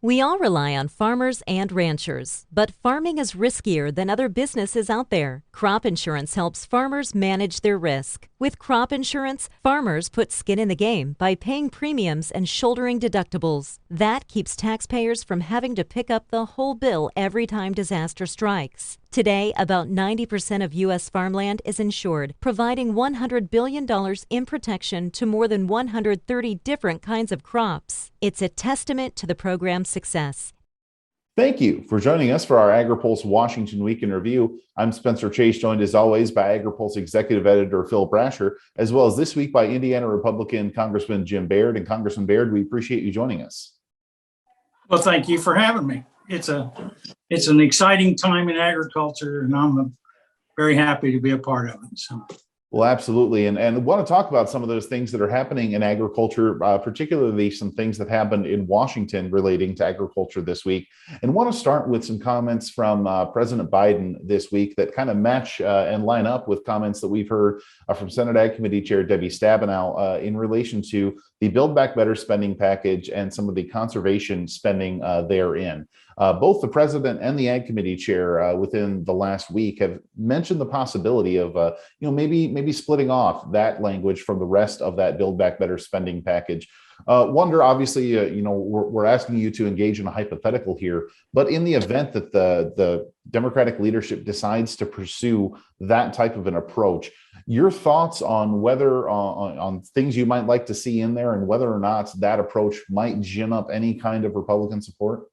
We all rely on farmers and ranchers, but farming is riskier than other businesses out there. Crop insurance helps farmers manage their risk. With crop insurance, farmers put skin in the game by paying premiums and shouldering deductibles. That keeps taxpayers from having to pick up the whole bill every time disaster strikes. Today, about 90% of U.S. farmland is insured, providing $100 billion in protection to more than 130 different kinds of crops. It's a testament to the program's success. Thank you for joining us for our Agri-Pulse Washington Week in Review. I'm Spencer Chase, joined as always by Agri-Pulse Executive Editor Phil Brasher, as well as this week by Indiana Republican Congressman Jim Baird. And Congressman Baird, we appreciate you joining us. Well, thank you for having me. It's an exciting time in agriculture, and I'm very happy to be a part of it. So. Well, absolutely. And want to talk about some of those things that are happening in agriculture, particularly some things that happened in Washington relating to agriculture this week. And want to start with some comments from President Biden this week that kind of match and line up with comments that we've heard from Senate Ag Committee Chair Debbie Stabenow in relation to the Build Back Better spending package and some of the conservation spending therein. Both the president and the Ag Committee chair within the last week have mentioned the possibility of maybe splitting off that language from the rest of that Build Back Better spending package. Wonder, obviously, we're asking you to engage in a hypothetical here, but in the event that the Democratic leadership decides to pursue that type of an approach, your thoughts on whether on things you might like to see in there and whether or not that approach might gin up any kind of Republican support?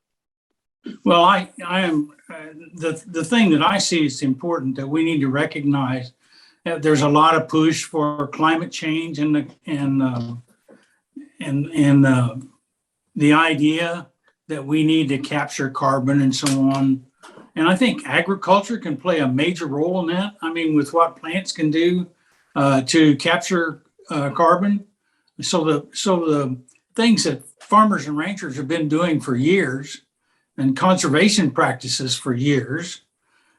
Well, I am the thing that I see is important that we need to recognize that there's a lot of push for climate change and the idea that we need to capture carbon and so on. And I think agriculture can play a major role in that. I mean, with what plants can do to capture carbon. So the things that farmers and ranchers have been doing for years and conservation practices for years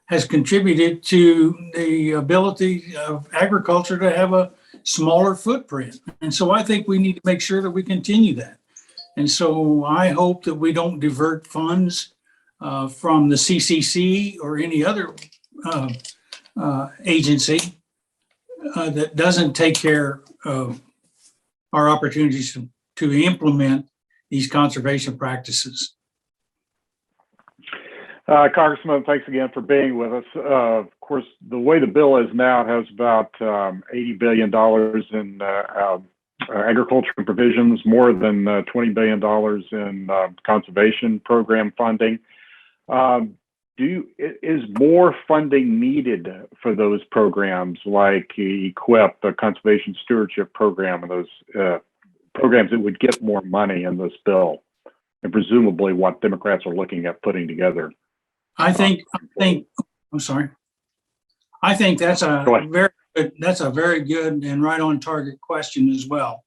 has contributed to the ability of agriculture to have a smaller footprint. And so I think we need to make sure that we continue that. And so I hope that we don't divert funds from the CCC or any other agency that doesn't take care of our opportunities to implement these conservation practices. Congressman, thanks again for being with us. Of course, the way the bill is now, it has about $80 billion in agriculture provisions, more than $20 billion in conservation program funding. Is more funding needed for those programs like EQIP, the Conservation Stewardship Program, and those programs that would get more money in this bill, and presumably what Democrats are looking at putting together? I think that's a very good and right on target question as well.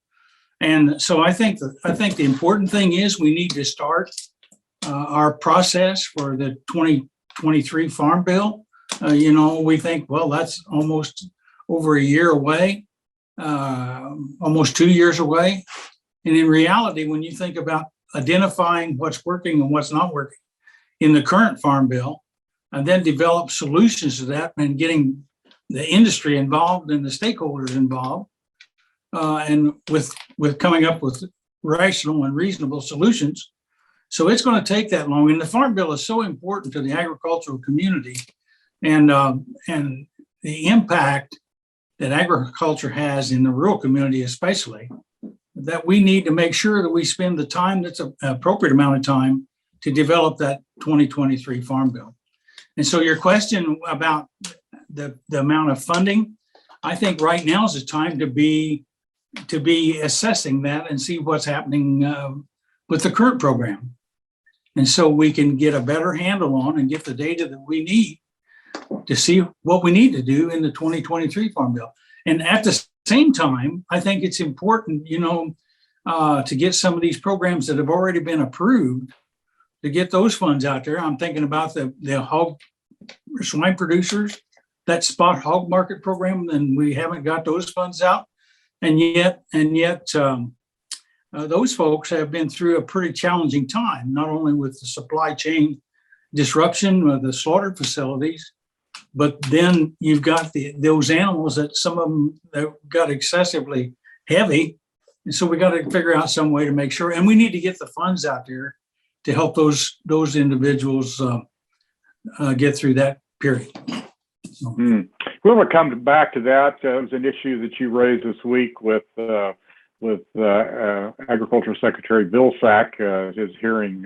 And so I think the important thing is we need to start our process for the 2023 Farm Bill. We think, well, that's almost over a year away, almost 2 years away. And in reality, when you think about identifying what's working and what's not working in the current Farm Bill, and then develop solutions to that and getting the industry involved and the stakeholders involved, and with coming up with rational and reasonable solutions. So it's going to take that long. And the Farm Bill is so important to the agricultural community and the impact that agriculture has in the rural community, especially, that we need to make sure that we spend the time that's an appropriate amount of time to develop that 2023 Farm Bill. And so your question about the amount of funding, I think right now is the time to be assessing that and see what's happening with the current program. And so we can get a better handle on and get the data that we need to see what we need to do in the 2023 Farm Bill. And at the same time, I think it's important, to get some of these programs that have already been approved, to get those funds out there. I'm thinking about the hog swine producers, that spot hog market program, and we haven't got those funds out. And yet those folks have been through a pretty challenging time, not only with the supply chain disruption of the slaughter facilities, but then you've got those animals that some of them that got excessively heavy. And so we got to figure out some way to make sure, and we need to get the funds out there to help those individuals get through that period. So. We want to come back to that. It was an issue that you raised this week with Agriculture Secretary Vilsack, his hearing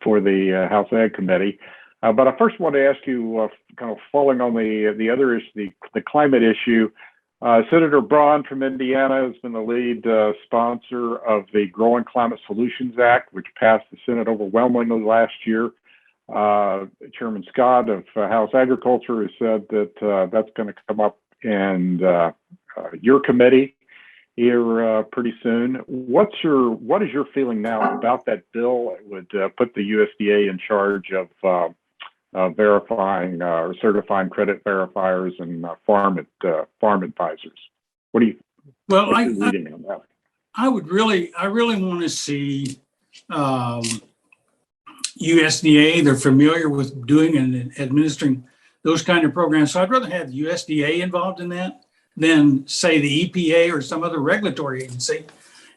for the House Ag Committee. But I first want to ask you, kind of following on the other issue, the climate issue. Senator Braun from Indiana has been the lead sponsor of the Growing Climate Solutions Act, which passed the Senate overwhelmingly last year. Chairman Scott of House Agriculture has said that that's going to come up in your committee here pretty soon. What is your feeling now about that bill? It would put the USDA in charge of verifying or certifying credit verifiers and farm advisors. What do you? Well, reading on that? I really want to see USDA. They're familiar with doing and administering those kind of programs. So I'd rather have USDA involved in that than say the EPA or some other regulatory agency.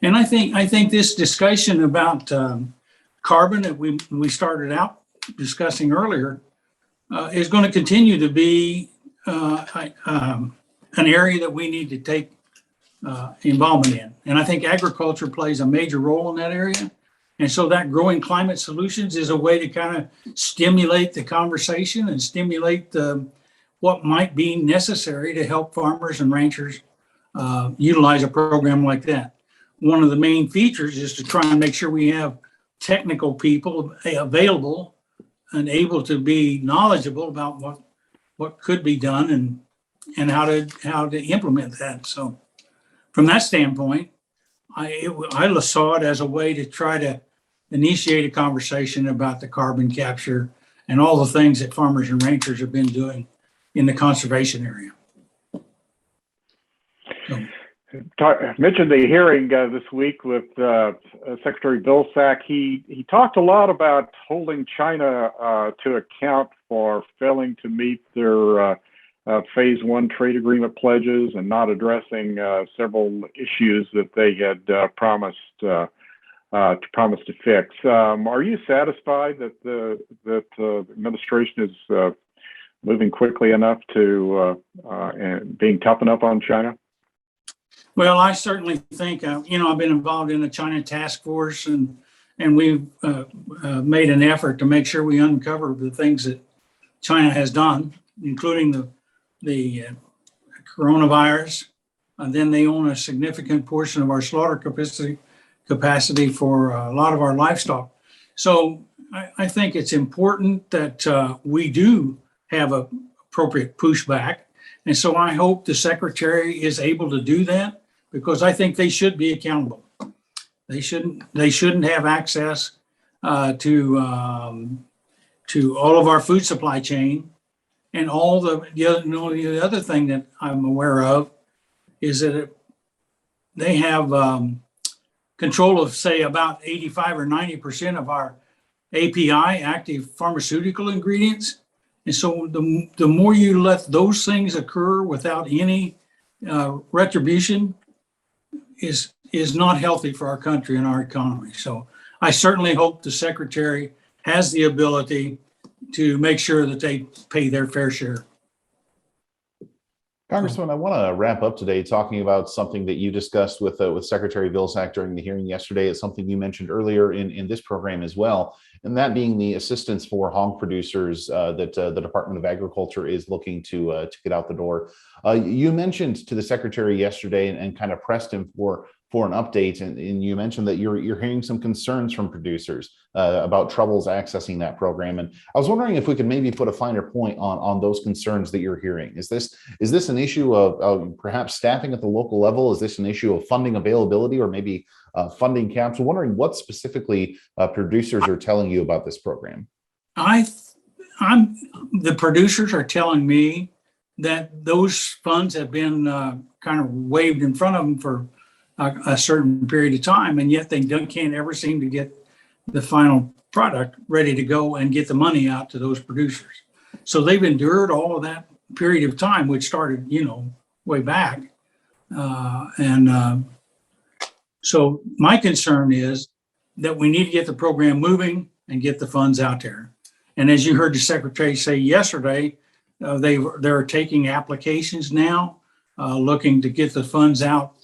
And I think this discussion about carbon that we started out discussing earlier is going to continue to be an area that we need to take involvement in. And I think agriculture plays a major role in that area. And so that Growing Climate Solutions is a way to kind of stimulate the conversation and stimulate what might be necessary to help farmers and ranchers utilize a program like that. One of the main features is to try and make sure we have technical people available and able to be knowledgeable about what could be done and how to implement that. So from that standpoint, I saw it as a way to try to initiate a conversation about the carbon capture and all the things that farmers and ranchers have been doing in the conservation area. I mentioned the hearing this week with Secretary Vilsack. He talked a lot about holding China to account for failing to meet their phase one trade agreement pledges and not addressing several issues that they had promised to fix. Are you satisfied that the administration is moving quickly enough to and being tough enough on China? Well, I certainly think, I've been involved in the China task force and we've made an effort to make sure we uncover the things that China has done, including the coronavirus. And then they own a significant portion of our slaughter capacity for a lot of our livestock. So I think it's important that we do have a appropriate pushback. And so I hope the secretary is able to do that, because I think they should be accountable. They shouldn't have access to all of our food supply chain. And all the other thing that I'm aware of is that they have control of, say, about 85 or 90% of our API, active pharmaceutical ingredients. And so the more you let those things occur without any retribution is not healthy for our country and our economy. So I certainly hope the secretary has the ability to make sure that they pay their fair share. Congressman, I want to wrap up today talking about something that you discussed with Secretary Vilsack during the hearing yesterday. It's something you mentioned earlier in this program as well, and that being the assistance for hog producers that the Department of Agriculture is looking to get out the door. You mentioned to the secretary yesterday and kind of pressed him for an update, and you mentioned that you're hearing some concerns from producers about troubles accessing that program. And I was wondering if we could maybe put a finer point on those concerns that you're hearing. Is this an issue of perhaps staffing at the local level? Is this an issue of funding availability or maybe funding caps? I'm wondering what specifically producers are telling you about this program. The producers are telling me that those funds have been kind of waved in front of them for a certain period of time, and yet they can't ever seem to get the final product ready to go and get the money out to those producers. So they've endured all of that period of time, which started, way back. So my concern is that we need to get the program moving and get the funds out there. And as you heard the Secretary say yesterday, they're taking applications now, looking to get the funds out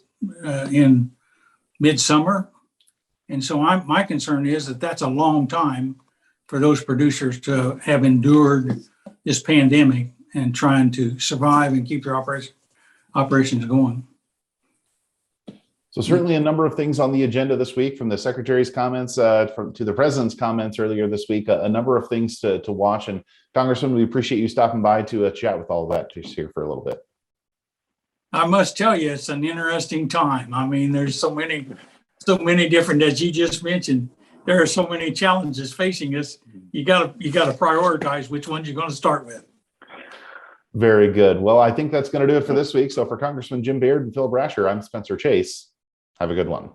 in midsummer. And so my concern is that that's a long time for those producers to have endured this pandemic and trying to survive and keep their operations going. So certainly a number of things on the agenda this week, from the Secretary's comments to the President's comments earlier this week, a number of things to watch. And Congressman, we appreciate you stopping by to chat with all of that just here for a little bit. I must tell you, it's an interesting time. I mean, there's so many different, as you just mentioned, there are so many challenges facing us. You got to prioritize which ones you're going to start with. Very good. Well, I think that's going to do it for this week. So for Congressman Jim Baird and Phil Brasher, I'm Spencer Chase. Have a good one.